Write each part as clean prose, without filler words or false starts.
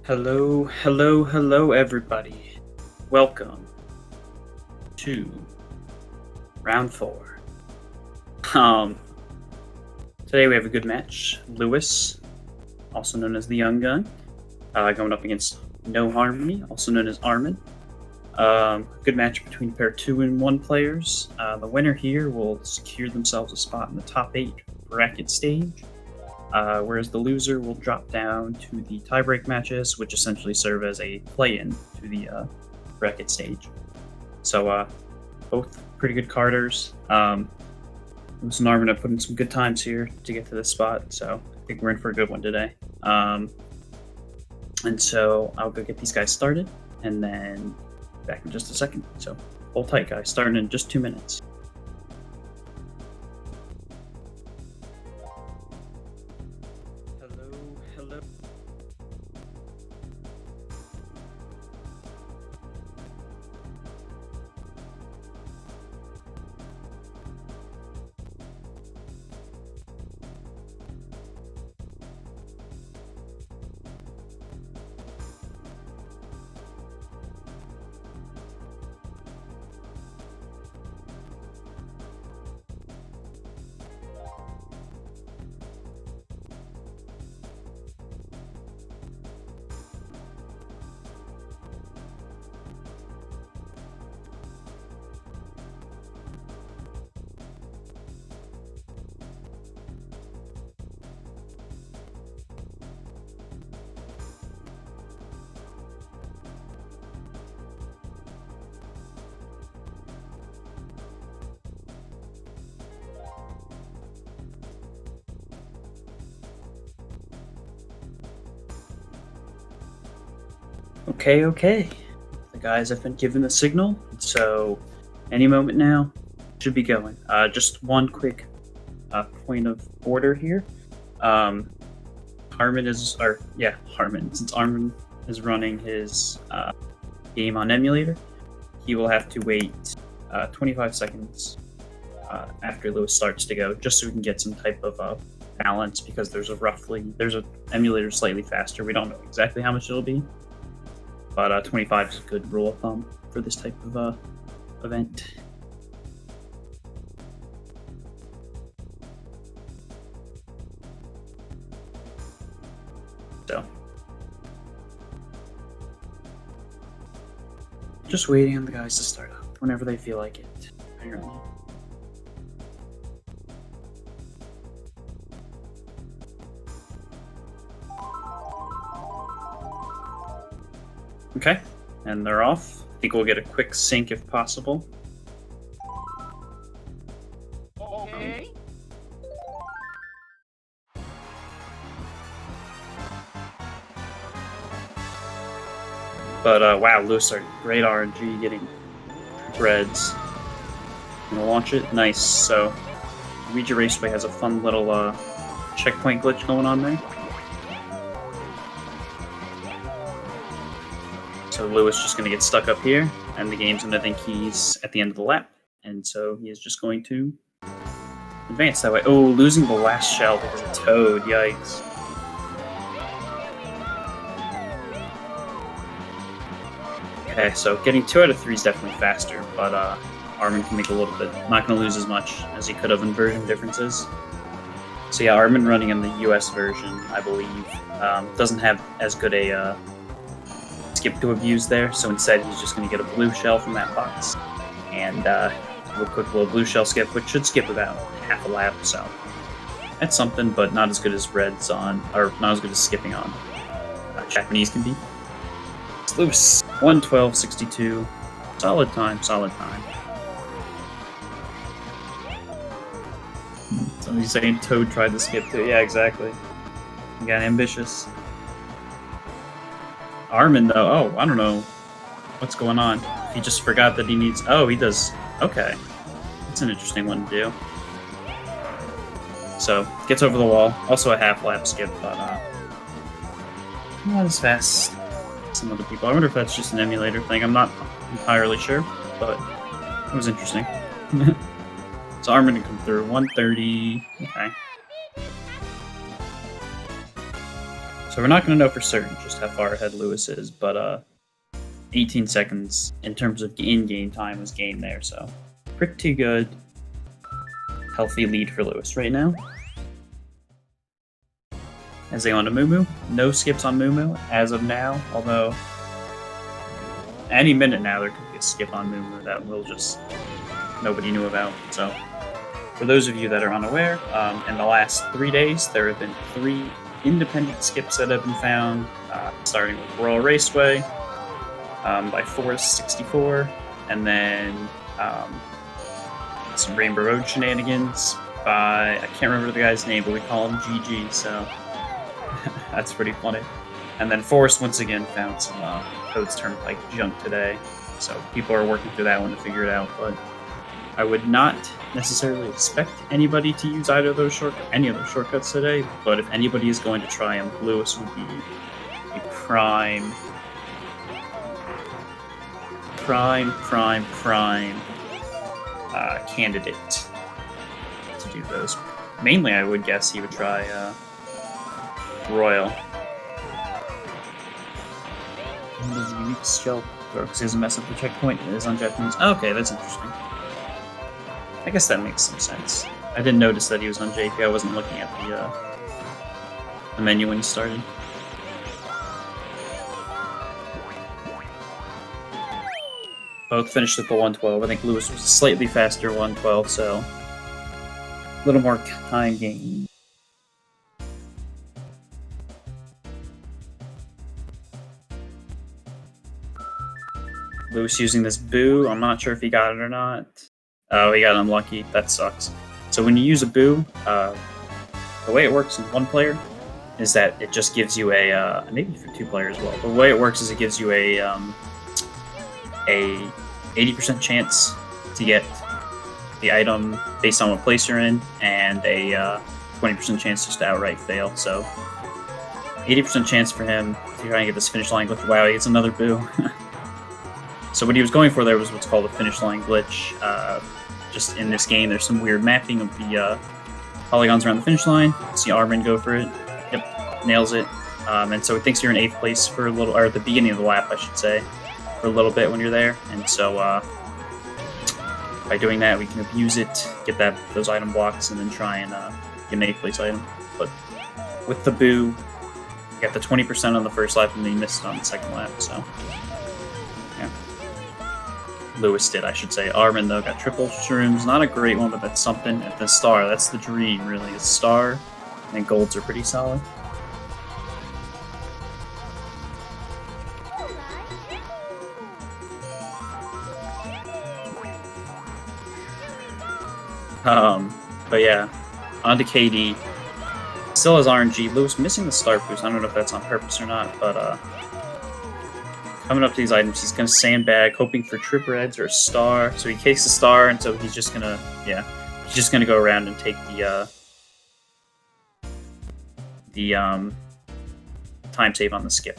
Hello, hello, hello, everybody. Welcome to round 4. Um, Today we have a good match. Lewis, also known as the Young Gun, going up against NoHarmony, also known as Armin. Good match between pair 2 and 1 players. The winner here will secure themselves a spot in the top 8 bracket stage. Whereas the loser will drop down to the tiebreak matches, which essentially serve as a play-in to the bracket stage. So both pretty good carters. Lewis and Armin have put in some good times here to get to this spot, so I think we're in for a good one today. And so I'll go get these guys started, and then back in just a second. So hold tight, guys. Starting in just 2 minutes. Hello, hello. Okay. The guys have been given the signal, so any moment now should be going. Just one quick point of order here. Harmon, since Armin is running his game on emulator, he will have to wait 25 seconds after Lewis starts to go, just so we can get some type of balance, because there's a emulator slightly faster. We don't know exactly how much it'll be, but 25 is a good rule of thumb for this type of event. So, just waiting on the guys to start up whenever they feel like it, apparently. Okay, and they're off. I think we'll get a quick sync if possible. Okay. But wow, Lewis, great RNG getting breads. Gonna launch it, nice. So Ouija Raceway has a fun little checkpoint glitch going on there. So Lewis just going to get stuck up here, and the game's going to think he's at the end of the lap, and so he is just going to advance that way. Oh, losing the last shell because of Toad, yikes. Okay, so getting 2 out of 3 is definitely faster, but Armin can make a little bit, not going to lose as much as he could have in version differences. So yeah, Armin running in the US version, I believe, doesn't have as good a skip to abuse there, so instead he's just going to get a blue shell from that box, and a quick little blue shell skip, which should skip about half a lap, so that's something, but not as good as reds on, or not as good as skipping on Japanese can be. It's Lewis, 1:12.62, solid time. Somebody's saying Toad tried to skip too, yeah, exactly. He got ambitious. Armin, though, oh, I don't know what's going on. He just forgot that he needs... Oh, he does... Okay. That's an interesting one to do. So, gets over the wall. Also a half-lap skip, but not as fast as some other people. I wonder if that's just an emulator thing. I'm not entirely sure, but it was interesting. So Armin to come through. 1:30. Okay. So we're not going to know for certain just how far ahead Lewis is, but 18 seconds in terms of in-game time was gained there, so pretty good. Healthy lead for Lewis right now. As they on to Moo, no skips on Moo as of now, although any minute now there could be a skip on Moo that will just nobody knew about. So for those of you that are unaware, in the last 3 days there have been 3 independent skips that have been found, starting with Royal Raceway by Forest 64, and then some Rainbow Road shenanigans by, I can't remember the guy's name, but we call him GG, so that's pretty funny. And then Forest once again found some Codes Turnpike junk today, so people are working through that one to figure it out, but I would not necessarily expect anybody to use any of those shortcuts today, but if anybody is going to try them, Lewis would be a prime candidate to do those. Mainly, I would guess he would try Royal. He has a unique shell throw because he doesn't mess up the checkpoint. It is on Japanese. Okay, that's interesting. I guess that makes some sense. I didn't notice that he was on JP. I wasn't looking at the menu when he started. Both finished at the 112. I think Lewis was a slightly faster 112, so a little more time gain. Lewis using this boo. I'm not sure if he got it or not. Oh, he got unlucky. That sucks. So when you use a boo, the way it works in one player is that it just gives you a maybe for 2 players as well. But the way it works is it gives you a 80% chance to get the item based on what place you're in, and a 20% chance just to outright fail. So 80% chance for him to try and get this finish line glitch. Wow, he gets another boo. So what he was going for there was what's called a finish line glitch. Just in this game, there's some weird mapping of the polygons around the finish line. You see Armin go for it. Yep, nails it. And so it thinks you're in 8th place for a little, or at the beginning of the lap, I should say, for a little bit when you're there. And so by doing that, we can abuse it, get those item blocks, and then try and get an 8th place item. But with the boo, you got the 20% on the first lap, and then you missed it on the second lap. So yeah. Lewis did, I should say. Armin, though, got triple shrooms. Not a great one, but that's something. At the star, that's the dream, really. Is star, and golds are pretty solid. But yeah, on to KD. Still has RNG. Lewis missing the star boost. I don't know if that's on purpose or not, but coming up to these items, he's gonna sandbag, hoping for trip reds or a star. So he takes the star, and so he's just gonna, he's just gonna go around and take the time save on the skip.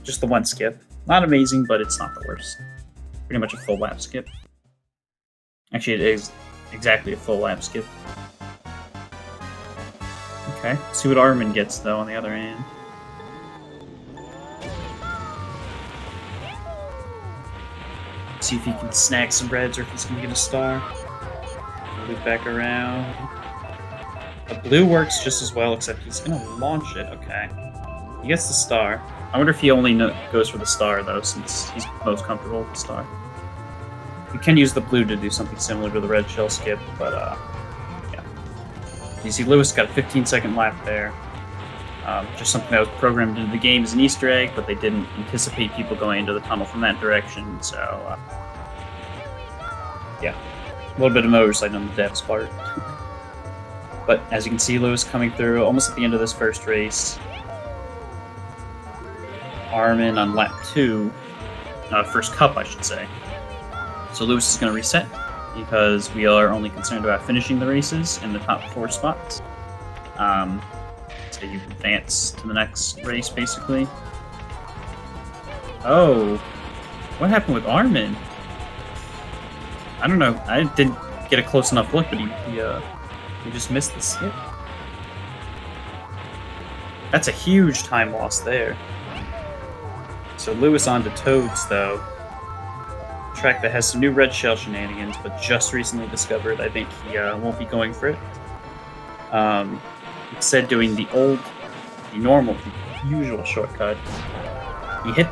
Just the one skip. Not amazing, but it's not the worst. Pretty much a full lap skip. Actually, it is exactly a full lap skip. Okay, see what Armin gets, though, on the other hand. See if he can snag some reds or if he's going to get a star. Loop back around. The blue works just as well, except he's going to launch it. Okay. He gets the star. I wonder if he only goes for the star, though, since he's most comfortable with the star. You can use the blue to do something similar to the red shell skip, but yeah. You see Lewis got a 15-second lap there. Just something that was programmed into the game as an Easter egg, but they didn't anticipate people going into the tunnel from that direction, so yeah. A little bit of oversight on the devs' part. But as you can see, Lewis coming through almost at the end of this first race. Armin on lap 2. First cup, I should say. So Lewis is going to reset, because we are only concerned about finishing the races in the top 4 spots. So you advance to the next race, basically. Oh, what happened with Armin? I don't know. I didn't get a close enough look, but he just missed the skip. That's a huge time loss there. So Lewis on to Toads, though. Track that has some new red shell shenanigans, but just recently discovered. I think he won't be going for it. Instead, doing the normal, the usual shortcut. He hit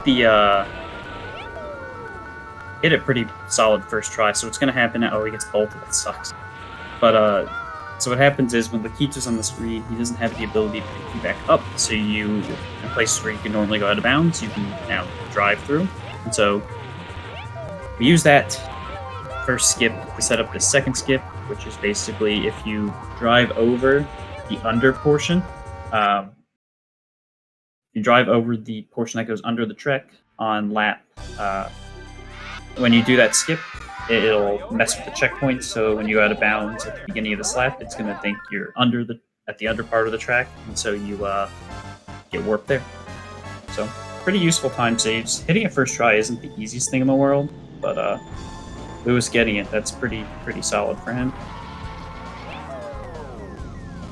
it pretty solid first try, so what's gonna happen now? Oh, he gets bolted. That sucks. But so what happens is when Lakita's on the screen, he doesn't have the ability to pick you back up. So in places where you can normally go out of bounds, you can now drive through. And so we use that first skip to set up the second skip, which is basically if you drive over the under portion, you drive over the portion that goes under the track on lap. When you do that skip, it'll mess with the checkpoint. So when you go out of bounds at the beginning of this lap, it's gonna think you're at the under part of the track, and so you get warped there. So pretty useful time saves. Hitting it first try isn't the easiest thing in the world, but Lewis getting it, that's pretty solid for him.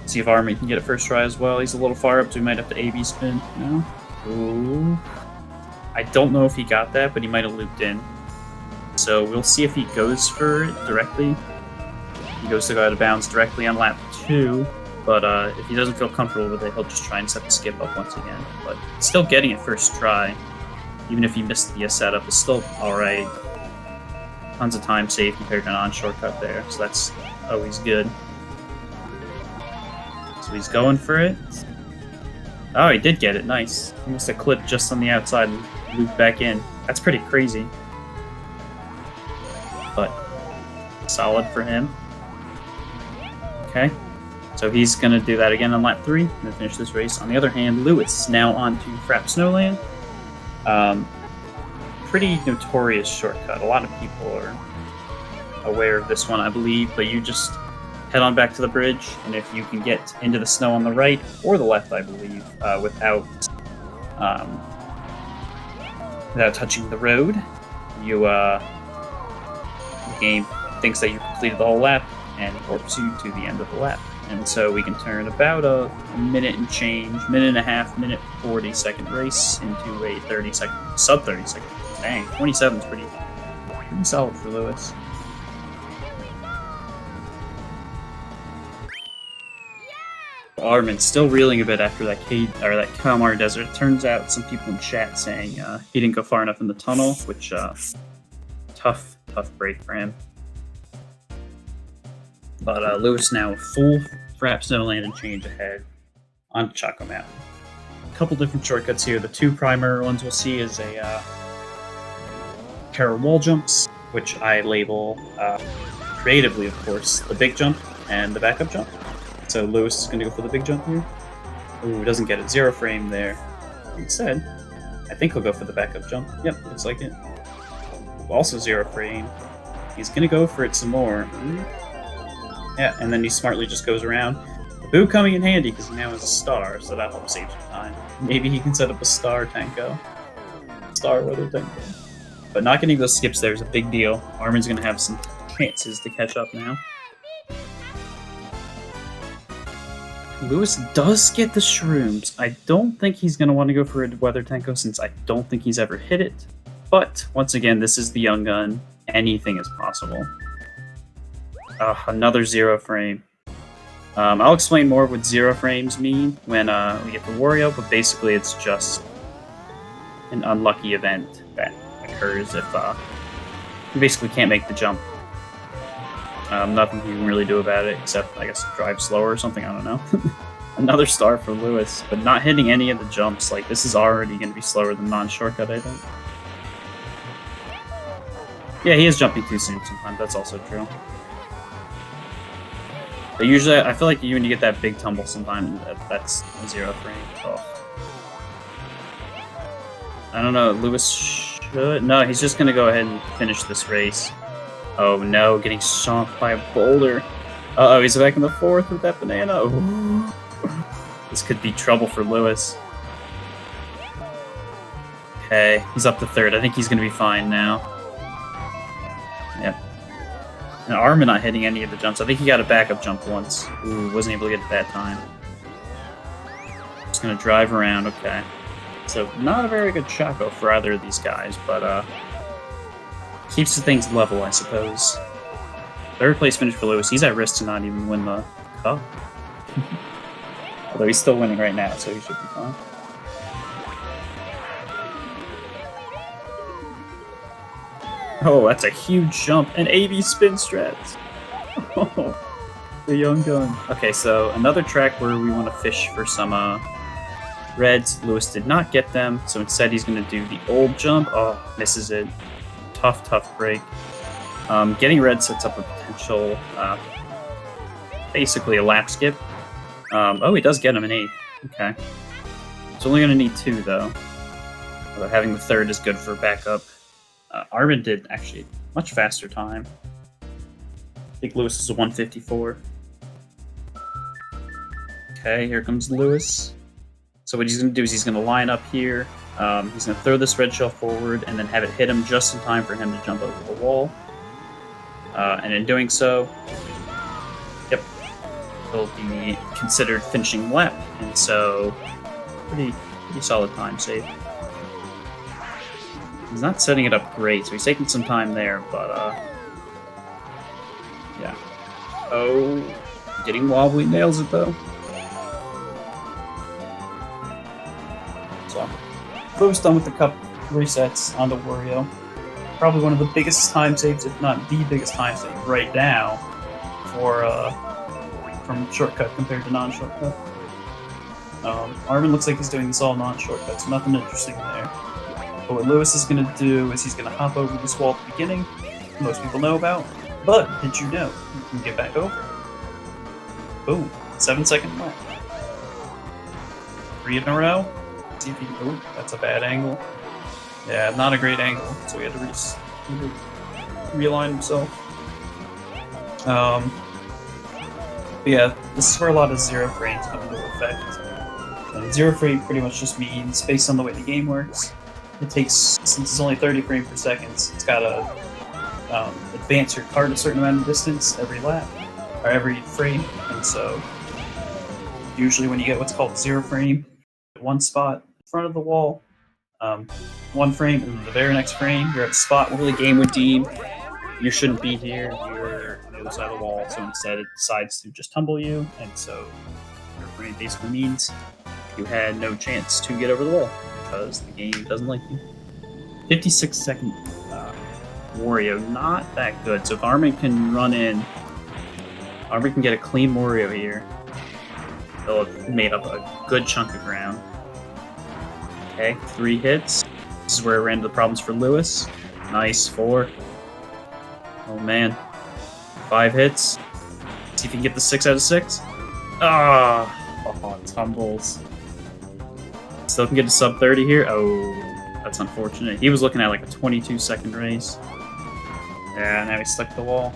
See if Army can get it first try as well. He's a little far up, so he might have to A/B spin. No? Ooh. I don't know if he got that, but he might have looped in. So we'll see if he goes for it directly. He goes to go out of bounds directly on lap 2, but if he doesn't feel comfortable with it, he'll just try and set the skip up once again. But still getting it first try, even if he missed the setup, is still alright. Tons of time saved compared to a non-shortcut there, so that's always good. So he's going for it. Oh, he did get it. Nice. He must have clipped just on the outside and looped back in. That's pretty crazy. But solid for him. Okay. So he's going to do that again on lap 3 and finish this race. On the other hand, Lewis now on to Frap Snowland. Pretty notorious shortcut. A lot of people are aware of this one, I believe, but you just head on back to the bridge, and if you can get into the snow on the right or the left, I believe, without touching the road, the game thinks that you completed the whole lap and warps you to the end of the lap. And so we can turn about a minute and change, minute and a half, minute 40-second race into a 30-second, sub 30-second. Dang, 27 is pretty solid for Lewis. Armin's still reeling a bit after that Kalmar Desert. It turns out some people in chat saying he didn't go far enough in the tunnel, which tough break for him. But Lewis now full Frap Snowland and change ahead on Choco Mountain. A couple different shortcuts here. The two primary ones we'll see is a pair of wall jumps, which I label creatively, of course, the big jump and the backup jump. So Lewis is going to go for the big jump here. Ooh, doesn't get it. 0 frame there. Instead, I think he'll go for the backup jump. Yep, looks like it. Also 0 frame. He's going to go for it some more. Yeah, and then he smartly just goes around. The boo coming in handy because he now has a star, so that helps save some time. Maybe he can set up a star tanko. Star weather tanko. But not getting those skips there is a big deal. Armin's going to have some chances to catch up now. Lewis does get the shrooms. I don't think he's going to want to go for a weather tanko since I don't think he's ever hit it. But, once again, this is the young gun. Anything is possible. Another 0 frame. I'll explain more what 0 frames mean when we get to Wario, but basically it's just an unlucky event that occurs if you basically can't make the jump. Nothing you can really do about it, except, I guess, drive slower or something, I don't know. Another star for Lewis, but not hitting any of the jumps. Like, this is already going to be slower than non-shortcut, I think. Yeah, he is jumping too soon sometimes, that's also true. But usually, I feel like when you get that big tumble sometimes, that's a 0 frame. Oh. I don't know, Lewis should... No, he's just going to go ahead and finish this race. Oh no, getting stomped by a boulder. Uh-oh, he's back in the 4th with that banana. Ooh. This could be trouble for Lewis. Okay, he's up to 3rd. I think he's going to be fine now. Yep. And Armin not hitting any of the jumps. I think he got a backup jump once. Ooh, wasn't able to get it that time. just gonna drive around. Okay. So not a very good Chaco for either of these guys, but keeps the things level, I suppose. Third place finish for Lewis. He's at risk to not even win the cup. Although he's still winning right now, so he should be fine. Oh, that's a huge jump. And 80 spin strats. Oh, the young gun. Okay, so another track where we want to fish for some reds. Lewis did not get them, so instead he's going to do the old jump. Oh, misses it. Tough break. Getting red sets up a potential, basically a lap skip. Oh, he does get him an 8. Okay. He's only going to need 2, though. Although having the third is good for backup. Armin did actually much faster time. I think Lewis is a 154. Okay, here comes Lewis. So what he's going to do is he's going to line up here. He's going to throw this red shell forward and then have it hit him just in time for him to jump over the wall. And in doing so, yep, he'll be considered finishing the lap. And so, pretty solid time save. He's not setting it up great, so he's taking some time there, but, yeah. Oh, getting wobbly, nails it, though. So, Lewis done with the cup resets onto Wario. Probably one of the biggest time saves, if not the biggest time save right now, for, from shortcut compared to non-shortcut. Armin looks like he's doing this all non-shortcut, so nothing interesting there. But what Lewis is going to do is he's going to hop over this wall at the beginning, most people know about, but did you know you can get back over? Boom, 7-second lap. 3 in a row. See if he can, oh, that's a bad angle. Yeah, not a great angle, so he had to realign himself. But yeah, this is where a lot of zero frames come into effect. And zero frame pretty much just means, based on the way the game works, it takes, since it's only 30 frames per second, it's got to advance your cart a certain amount of distance every lap, or every frame, and so usually when you get what's called zero frame, one spot in front of the wall, one frame, and then the very next frame, you're at a spot where the game would deem you shouldn't be here, you're on the other side of the wall, so instead it decides to just tumble you, and so your frame basically means you had no chance to get over the wall, because the game doesn't like you. 56-second Wario, not that good, so if Armin can run in, Armin can get a clean Wario here, they'll have made up a good chunk of ground. Okay, 3 hits. This is where I ran into the problems for Lewis. Nice, 4. Oh man. 5 hits. See if he can get the 6 out of 6. Ah! Oh, tumbles. Still can get to sub 30 here. Oh, that's unfortunate. He was looking at like a 22-second race. Yeah, now he's stuck to the wall.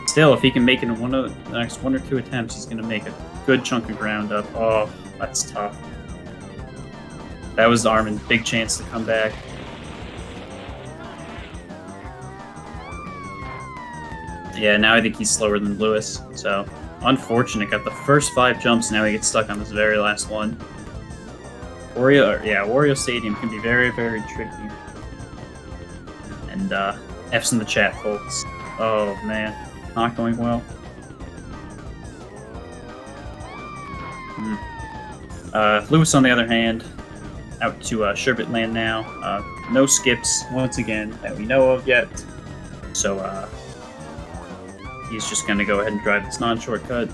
Still, if he can make it in the next 1 or 2 attempts, he's going to make a good chunk of ground up. Oh, that's tough. That was Armin's big chance to come back. Yeah, now I think he's slower than Lewis, so unfortunate. Got the first 5 jumps, now he gets stuck on this very last one. Wario Stadium can be very, very tricky. And F's in the chat, folks. Oh man, not going well. Lewis, on the other hand, out to Sherbet Land now. No skips, once again, that we know of yet. So, he's just going to go ahead and drive this non-shortcut.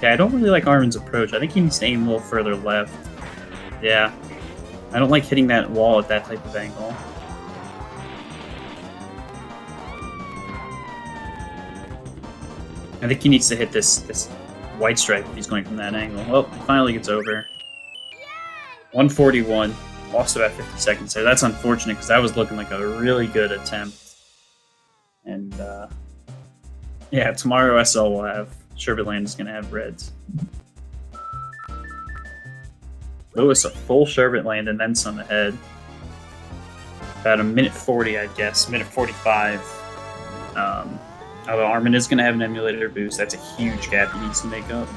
Yeah, I don't really like Armin's approach. I think he needs to aim a little further left. Yeah. I don't like hitting that wall at that type of angle. I think he needs to hit this white stripe if he's going from that angle. Well, he finally gets over. 141. Lost about 50 seconds there. That's unfortunate because that was looking like a really good attempt. And, yeah, tomorrow SL will have... Sherbet Land is going to have reds. Lewis, a full Sherbet Land and then some ahead. About a minute 40, I guess. Minute 45. Although Armin is going to have an emulator boost. That's a huge gap he needs to make up.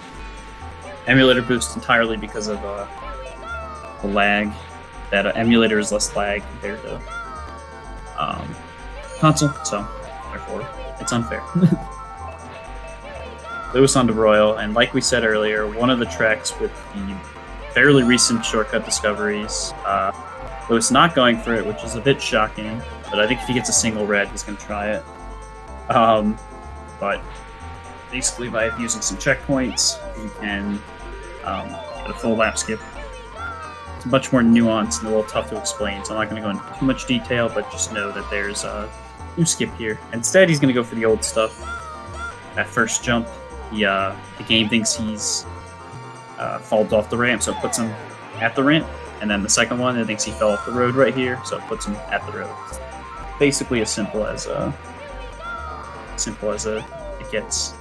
emulator boost entirely because of the lag. That emulator is less lag compared to console, so therefore it's unfair. Lewis onto Royal, and like we said earlier, one of the tracks with the fairly recent shortcut discoveries. Lewis not going for it, which is a bit shocking, but I think if he gets a single red, he's going to try it. But basically by using some checkpoints, you can get a full lap skip. It's much more nuanced and a little tough to explain, so I'm not going to go into too much detail, but just know that there's a new skip here. Instead, he's going to go for the old stuff. That first jump, the game thinks he's falls off the ramp, so it puts him at the ramp. And then the second one, it thinks he fell off the road right here, so it puts him at the road. It's basically as simple as it gets.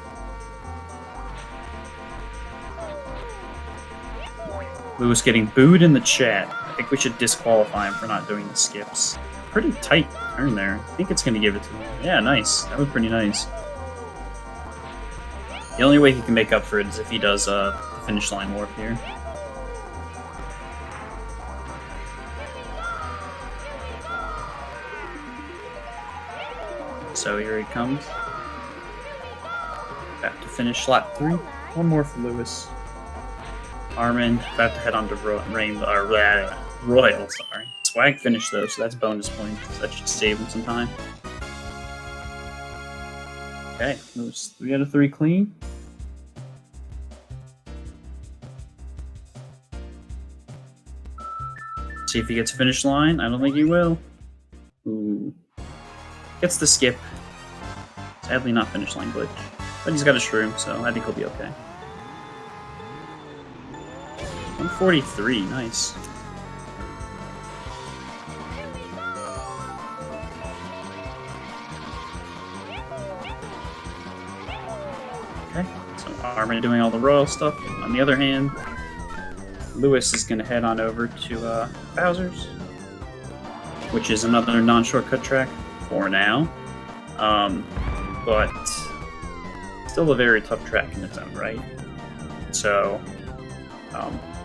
Lewis getting booed in the chat. I think we should disqualify him for not doing the skips. Pretty tight turn there. I think it's going to give it to him. Yeah, nice. That was pretty nice. The only way he can make up for it is if he does the finish line warp here. So here he comes. Back to finish lap 3. One more for Lewis. Armin about to head on to Royal. Sorry. Swag finished though, so that's bonus points. That should save him some time. Okay, Lewis 3 out of 3 clean. See if he gets finish line. I don't think he will. Ooh. Gets the skip. Sadly not finish line glitch. But he's got a shroom, so I think he'll be okay. 143, nice. Okay, so Armin doing all the royal stuff. On the other hand, Lewis is going to head on over to Bowser's, which is another non-shortcut track for now. But still a very tough track in its own right. So,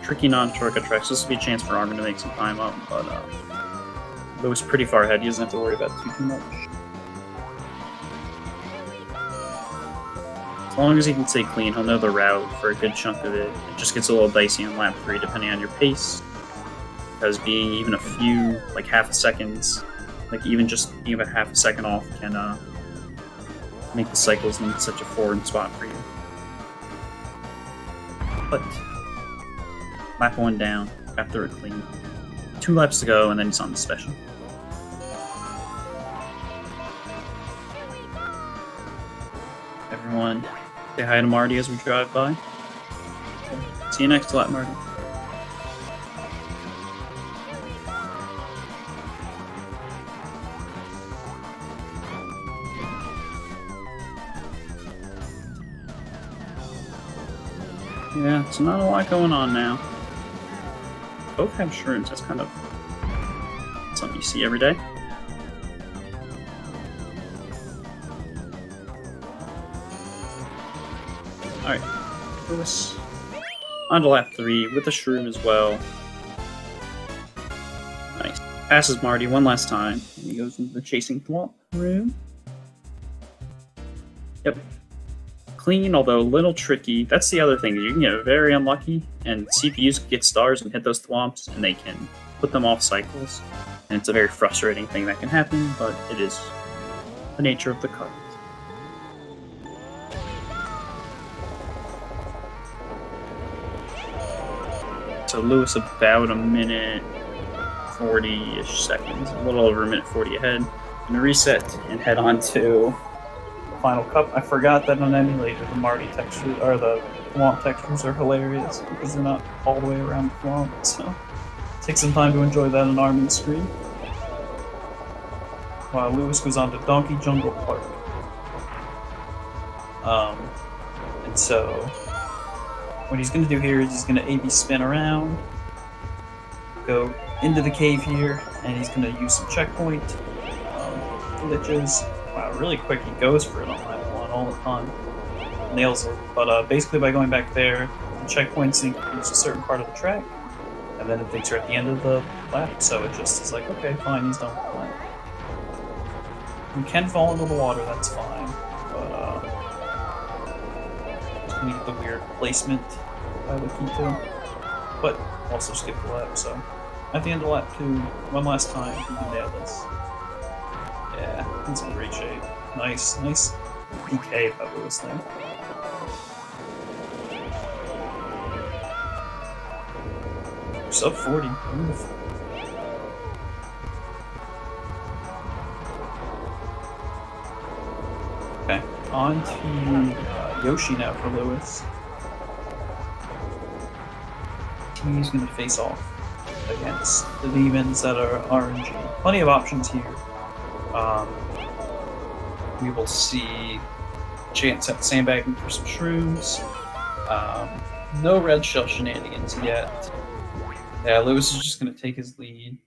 tricky non-shortcut tracks. This will be a chance for Armin to make some time up, but Lewis pretty far ahead. He doesn't have to worry about too much. As long as he can stay clean, he'll know the route for a good chunk of it. It just gets a little dicey on lap 3 depending on your pace, because being even a few, like half a seconds, like even half a second off can make the cycles in such a forward spot for you. But lap 1 down after a clean. 2 laps to go, and then he's on the special. Everyone, say hi to Marty as we drive by. Okay. See you next lap, Marty. Yeah, it's not a lot going on now. Both have shrooms, that's kind of something you see every day. Alright, Lewis on to lap 3 with the shroom as well. Nice. Passes Marty one last time, and he goes into the chasing thwomp room. Yep. Clean, although a little tricky. That's the other thing, you can get very unlucky, and CPUs can get stars and hit those thwomps, and they can put them off cycles. And it's a very frustrating thing that can happen, but it is the nature of the kart. So Lewis about a minute 40-ish seconds, a little over a minute 40 ahead. I'm gonna reset and head on to Final Cup. I forgot that on emulator the Marty textures or the thwomp textures are hilarious because they're not all the way around the thwomp. So take some time to enjoy that on Armin's screen. While Lewis goes on to Donkey Jungle Park. And so what he's gonna do here is he's gonna A/B spin around, go into the cave here, and he's gonna use some checkpoint glitches. Wow, really quick, he goes for it on lap 1 all the time. Nails it. But basically by going back there, checkpoints think it's a certain part of the track, and then it thinks you're at the end of the lap, so it just is like, okay, fine, he's done with the lap. You can fall into the water, that's fine, but just gonna get the weird placement by the Keto, but also skip the lap, so at the end of lap 2, one last time, you can nail this. Yeah, he's in great shape. Nice DK by Lewis there. Sub 40, beautiful. Okay, on to Yoshi now for Lewis. He's going to face off against the demons that are RNG. Plenty of options here. We will see chance at sandbagging for some shrooms. No red shell shenanigans yet. Yeah, Lewis is just going to take his lead.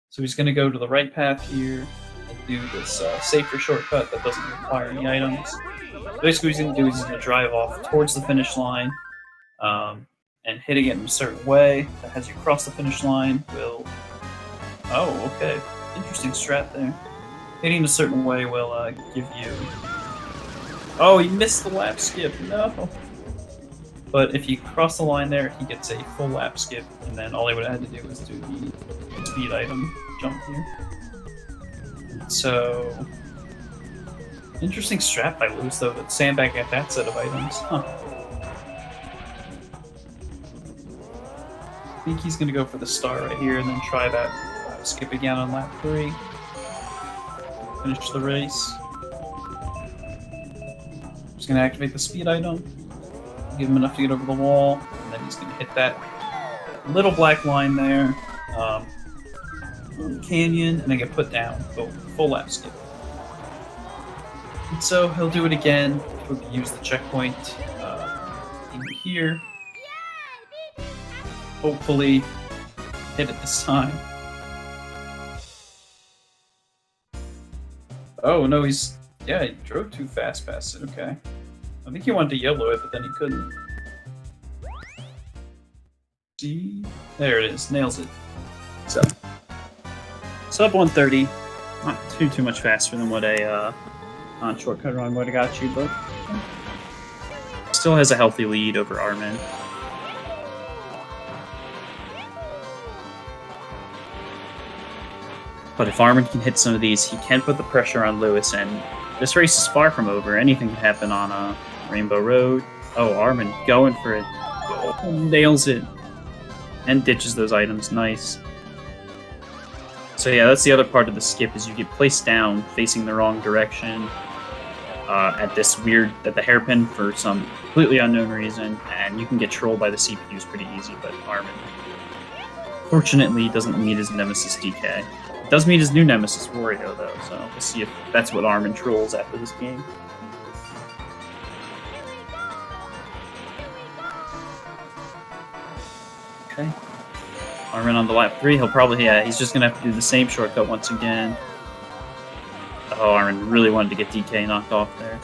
So he's going to go to the right path here and do this safer shortcut that doesn't require any items. Basically what he's going to do is he's going to drive off towards the finish line and hitting it in a certain way that has you cross the finish line will... Oh, okay. Interesting strat there. Hitting a certain way will give you... Oh, he missed the lap skip, no! But if you cross the line there, he gets a full lap skip, and then all he would have had to do was do the speed item jump here. So... Interesting strat by Lewis, though, that sandbag at that set of items. Huh. I think he's going to go for the star right here, and then try that skip again on lap 3. Finish the race. Just going to activate the speed item. Give him enough to get over the wall, and then he's going to hit that little black line there. On the canyon, and then get put down. Go full lap skip. And so he'll do it again. He'll use the checkpoint in here. Hopefully hit it this time. Oh no, he drove too fast past it, okay. I think he wanted to yellow it, but then he couldn't. See? There it is, nails it. So, sub 130, not too much faster than what a shortcut run would have got you, but still has a healthy lead over Armin. But if Armin can hit some of these, he can put the pressure on Lewis, and this race is far from over. Anything can happen on Rainbow Road. Oh, Armin going for it. Oh, nails it. And ditches those items. Nice. So yeah, that's the other part of the skip, is you get placed down facing the wrong direction at the hairpin for some completely unknown reason, and you can get trolled by the CPUs pretty easy, but Armin fortunately doesn't meet his nemesis DK. Does meet his new nemesis, Wario, though, so we'll see if that's what Armin trolls after this game. Okay. Armin on the lap 3, he'll probably, he's just gonna have to do the same shortcut once again. Oh, Armin really wanted to get DK knocked off there.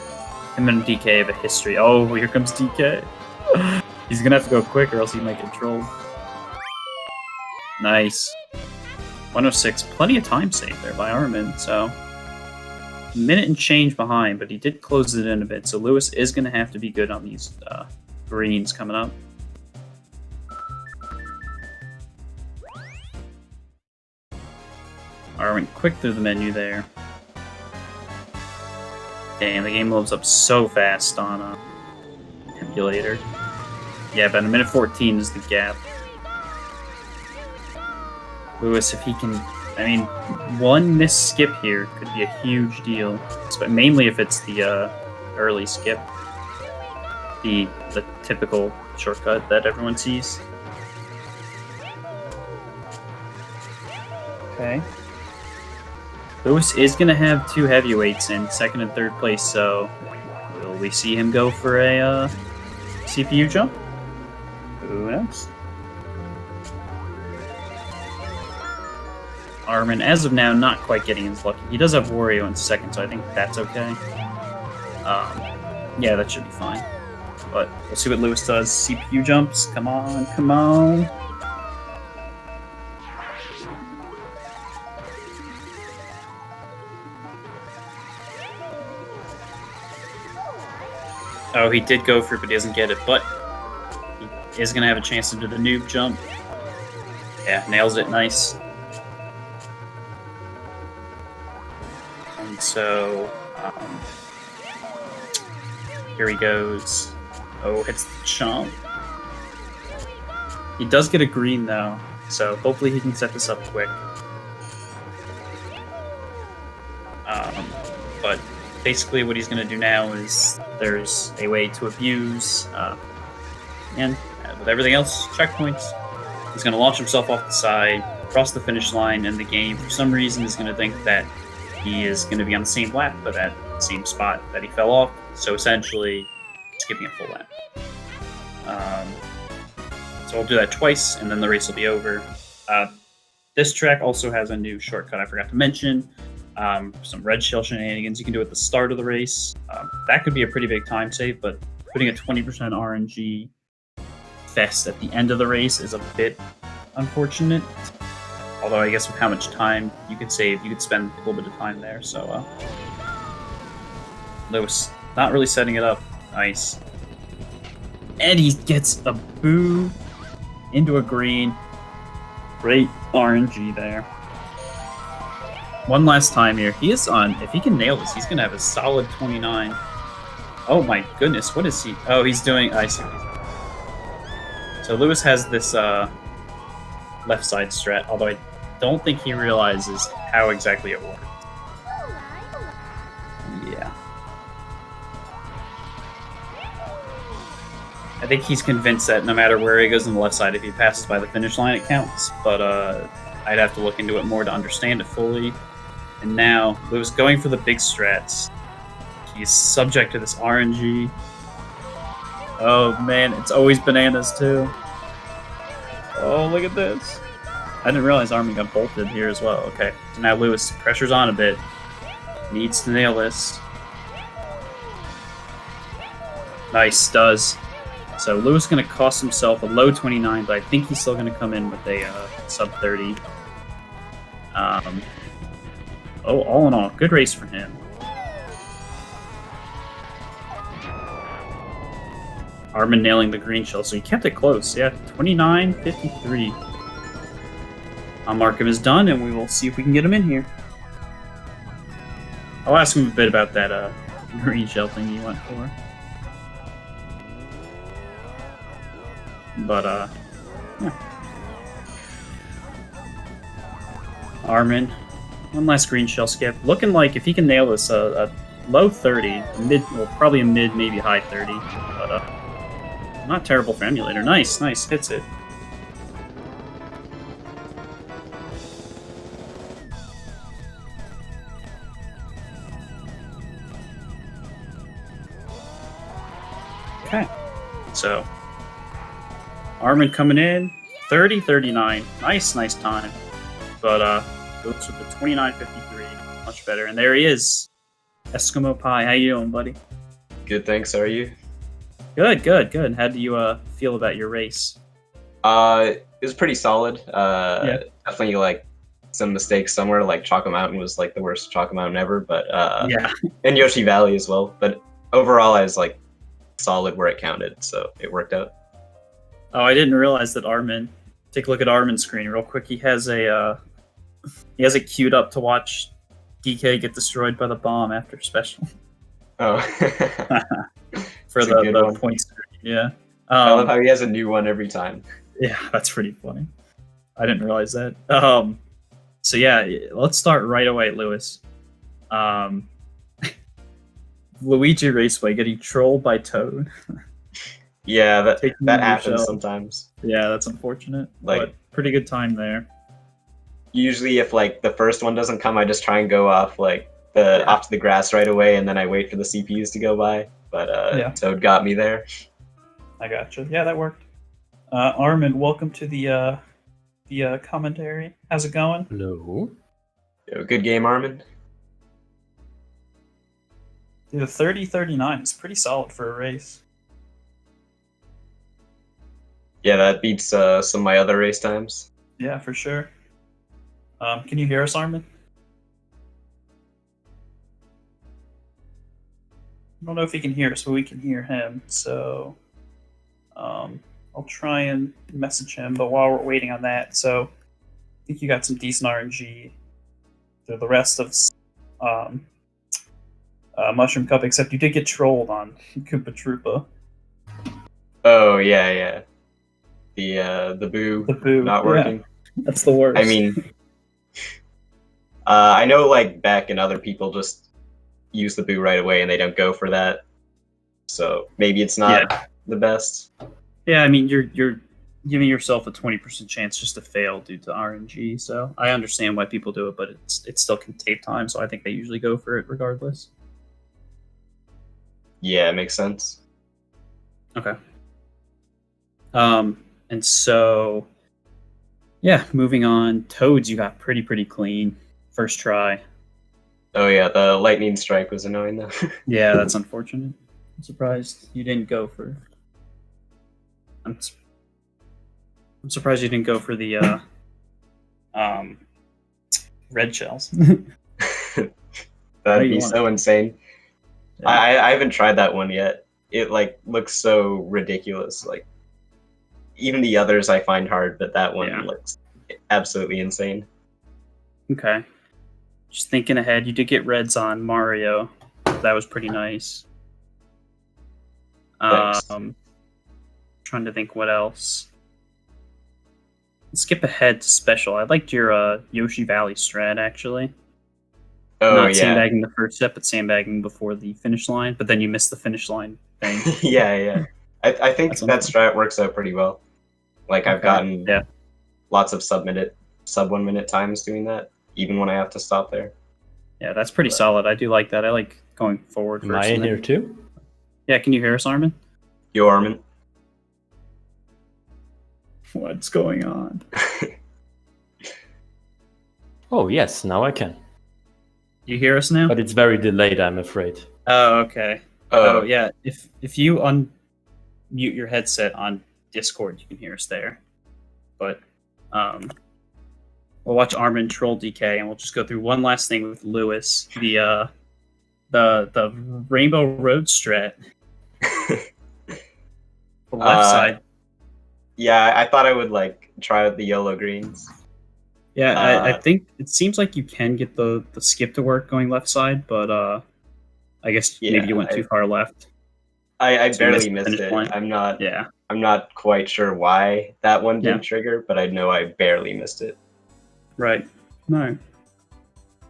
Him and DK have a history. Oh, here comes DK. He's gonna have to go quick or else he might get trolled. Nice. 106, plenty of time saved there by Armin, so a minute and change behind, but he did close it in a bit, so Lewis is going to have to be good on these greens coming up. Armin quick through the menu there. Damn, the game loads up so fast on emulator. Yeah, but a minute 14 is the gap. Lewis, if he can... I mean, one missed skip here could be a huge deal. But mainly if it's the early skip. The typical shortcut that everyone sees. Okay. Lewis is going to have two heavyweights in second and third place, so will we see him go for a CPU jump? Who knows? Armin, as of now, not quite getting his lucky. He does have Wario in second, so I think that's okay. Yeah, that should be fine. but we'll see what Lewis does. CPU jumps. Come on, come on. Oh, he did go for it, but he doesn't get it. But he is going to have a chance to do the noob jump. Yeah, nails it. Nice. And so, here he goes. Oh, hits the chomp. He does get a green, though, so hopefully he can set this up quick. But basically what he's going to do now is there's a way to abuse, and with everything else, checkpoints. He's going to launch himself off the side, cross the finish line, and the game, for some reason, is going to think that he is going to be on the same lap, but at the same spot that he fell off. So essentially, skipping a full lap. So I'll do that twice, and then the race will be over. This track also has a new shortcut I forgot to mention. Some red shell shenanigans you can do at the start of the race. That could be a pretty big time save, but putting a 20% RNG fest at the end of the race is a bit unfortunate. Although I guess with how much time you could save, you could spend a little bit of time there. So Lewis not really setting it up. Nice. And he gets a boo into a green. Great RNG there. One last time here. He is on, if he can nail this, he's going to have a solid 29. Oh my goodness, what is he? Oh, he's doing, I see what he's doing. So Lewis has this left side strat, although I don't think he realizes how exactly it works. Yeah. I think he's convinced that no matter where he goes on the left side, if he passes by the finish line, it counts. But I'd have to look into it more to understand it fully. And now, Lewis going for the big strats. He's subject to this RNG. Oh man, it's always bananas too. Oh, look at this. I didn't realize Armin got bolted here as well. Okay, so now Lewis, pressure's on a bit. Needs to nail this. Nice, does. So Lewis going to cost himself a low 29, but I think he's still going to come in with a sub 30. Oh, all in all, good race for him. Armin nailing the green shell, so he kept it close. Yeah, 29.53. I'll mark him as done, and we will see if we can get him in here. I'll ask him a bit about that green shell thing he went for. But, yeah. Armin, one last green shell skip. Looking like if he can nail this, a low 30, probably a mid, maybe high 30. But, not terrible for emulator. Nice, nice, hits it. Okay, so Armin coming in, 30.39. Nice, nice time. But goes with the 29.53, much better. And there he is, Eskimo Pie. How you doing, buddy? Good, thanks. How are you? Good, good, good. How do you feel about your race? It was pretty solid. Yeah. Definitely like some mistakes somewhere. Like Choco Mountain was like the worst Choco Mountain ever, but Yeah. and Yoshi Valley as well. But overall, I was like solid where it counted, so it worked out. Oh, I didn't realize that Armin. Take a look at Armin's screen real quick. He has it queued up to watch DK get destroyed by the bomb after special. Oh. For That's a good the one. point screen, yeah. I love how he has a new one every time. Yeah, that's pretty funny. I didn't realize that. So yeah, let's start right away, Lewis. Luigi Raceway getting trolled by Toad. Yeah, that Taking the happens shell. sometimes. Yeah, that's unfortunate. Like- But pretty good time there. Usually, if like the first one doesn't come, I just try and go off like off to the grass right away, and then I wait for the CPUs to go by. But Yeah. Toad got me there. I gotcha. Yeah, that worked. Armin, welcome to the commentary. How's it going? Hello. Yo, good game, Armin. Dude, the 30-39 is pretty solid for a race. Yeah, that beats some of my other race times. Yeah, for sure. Can you hear us, Armin? I don't know if he can hear us, but we can hear him. So I'll try and message him. But while we're waiting on that, so I think you got some decent RNG through the rest of Mushroom Cup, except you did get trolled on Koopa Troopa. Oh yeah. The boo not working. Yeah, that's the worst. I mean, I know like Beck and other people just use the boo right away and they don't go for that. So maybe it's not the best. Yeah, I mean you're giving yourself a 20% chance just to fail due to RNG. So I understand why people do it, but it still can take time. So I think they usually go for it regardless. Yeah, it makes sense. Okay. And so, yeah, moving on. Toads, you got pretty clean first try. Oh yeah, the lightning strike was annoying though. Yeah, that's unfortunate. I'm surprised you didn't go for. I'm surprised you didn't go for the red shells. That'd be so insane. Yeah. I haven't tried that one yet. It like looks so ridiculous. Like even the others I find hard, but that one looks absolutely insane. Okay. Just thinking ahead, you did get reds on Mario. That was pretty nice. Trying to think what else. Let's skip ahead to special. I liked your Yoshi Valley strat actually. Oh Not yeah. sandbagging the first step, but sandbagging before the finish line. But then you missed the finish line thing. yeah. I think that strat works out pretty well. Like I've gotten lots of sub 1 minute times doing that, even when I have to stop there. Yeah, that's pretty solid. I do like that. I like going forward. Am I in here too? Yeah, can you hear us, Armin? Yo, Armin. What's going on? Oh yes, now I can. You hear us now? But it's very delayed, I'm afraid. Oh, okay. Oh, yeah. If you unmute your headset on Discord, you can hear us there. But we'll watch Armin troll DK, and we'll just go through one last thing with Lewis. The Rainbow Road strat. The left side. Yeah, I thought I would like try out the yellow greens. Yeah, I think it seems like you can get the skip to work going left side, but I guess maybe you went too far left. I barely missed it. Point. I'm not quite sure why that one didn't trigger, but I know I barely missed it. Right. No.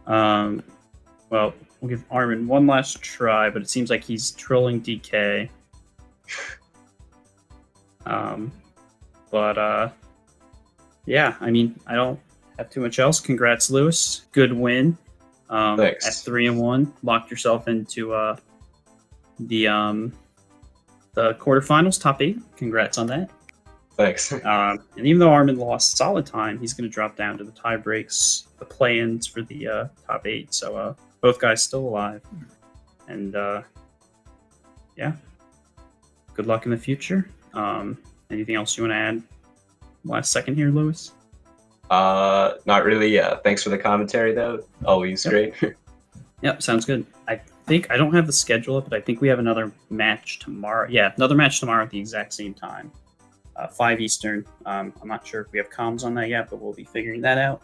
Well, we'll give Armin one last try, but it seems like he's trolling DK. Yeah, I mean, I don't have too much else. Congrats, Lewis. Good win. Thanks. At 3-1, locked yourself into the quarterfinals, top 8. Congrats on that. Thanks. And even though Armin lost solid time, he's going to drop down to the tie breaks, the play-ins for the top 8. So both guys still alive. And yeah, good luck in the future. Anything else you want to add? Last second here, Lewis. Not really. Thanks for the commentary, though. Always great. Yep, sounds good. I think I don't have the schedule up, but I think we have another match tomorrow. Yeah, another match tomorrow at the exact same time, 5 Eastern. I'm not sure if we have comms on that yet, but we'll be figuring that out.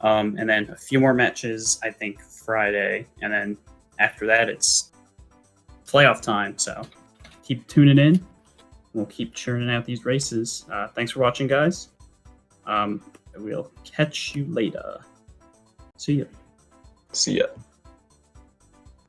And then a few more matches, I think Friday, and then after that it's playoff time. So keep tuning in. We'll keep churning out these races. Thanks for watching, guys. We'll catch you later. See ya. See ya.